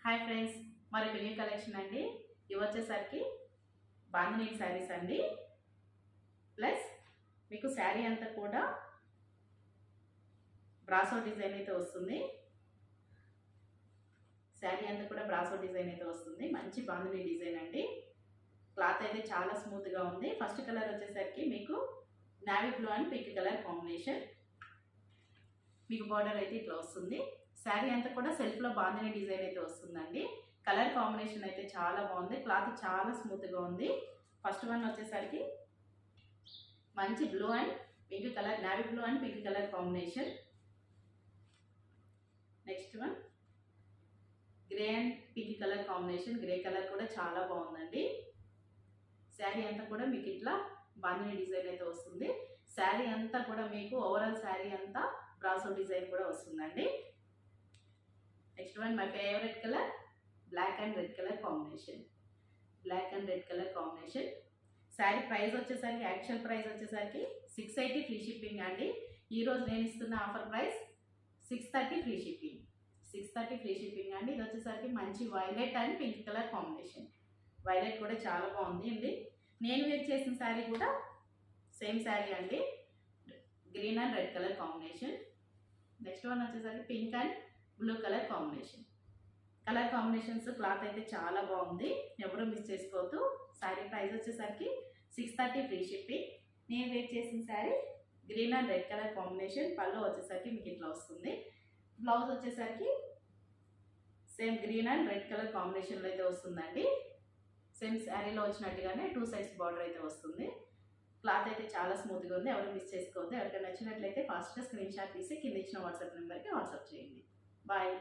Hi friends, మరి new collection అండి. ఇవి వచ్చేసరికి బాందినీ శారీస్ అండి. ప్లస్ మీకు శారీ అంతా కూడా బ్రాసో డిజైన్ అయితే వస్తుంది. శారీ అంతా కూడా బ్రాసో డిజైన్ అయితే వస్తుంది. మంచి బాందినీ డిజైన్ అండి. క్లాత్ అయితే చాలా స్మూత్గా ఉంది. ఫస్ట్ కలర్ వచ్చేసరికి మీకు navy blue and pink colour combination. మీకు బార్డర్ అయితే ఇట్లా వస్తుంది. శారీ అంతా కూడా సెల్ఫ్లో బాందినీ డిజైన్ అయితే వస్తుందండి. కలర్ కాంబినేషన్ అయితే చాలా బాగుంది. క్లాత్ చాలా స్మూత్గా ఉంది. ఫస్ట్ వన్ వచ్చేసరికి మంచి blue and pink colour, navy blue and pink colour combination. Next one grey and pink colour combination. Grey colour కూడా చాలా బాగుందండి. శారీ అంతా కూడా మీకు ఇట్లా బాందినీ డిజైన్ అయితే వస్తుంది. శారీ అంతా కూడా మీకు ఓవరాల్ శారీ అంతా బ్రాసో డిజైన్ కూడా వస్తుందండి. Next one my favourite colour black and red colour combination. Black and red colour combination. Sari price వచ్చేసరికి యాక్చువల్ ప్రైస్ వచ్చేసరికి 680 ఫ్రీ షిప్పింగ్ అండి. ఈరోజు నేను ఇస్తున్న offer price 630 free shipping. 630 free shipping అండి. ఇది వచ్చేసరికి మంచి violet and pink colour combination. Violet కూడా చాలా బాగుంది అండి. నేను వేర్ చేసిన శారీ కూడా సేమ్ శారీ అండి. Green and red colour combination. Next one వచ్చేసరికి pink and blue colour combination. Colour combinations cloth అయితే చాలా బాగుంది. ఎవరు మిస్ చేసుకోవద్దు. శారీ ప్రైస్ వచ్చేసరికి 630 ఫ్రీ షిప్పింగ్. నేను వేర్ చేసిన sari green and red colour combination. పళ్ళు వచ్చేసరికి మీకు ఇట్లా వస్తుంది. బ్లౌజ్ వచ్చేసరికి same green and red colour కాంబినేషన్లో అయితే వస్తుందండి. సేమ్ శారీలో వచ్చినట్టుగానే 2 సైడ్స్ బార్డర్ అయితే వస్తుంది. క్లాత్ అయితే చాలా స్మూత్గా ఉంది. ఎవరు మిస్ చేసుకోవద్దు. ఎవరికైనా నచ్చినట్లయితే ఫాస్ట్గా స్క్రీన్ షాట్ తీసి కింద ఇచ్చిన వాట్సాప్ నెంబర్కి వాట్సాప్ చేయండి. బాయ్.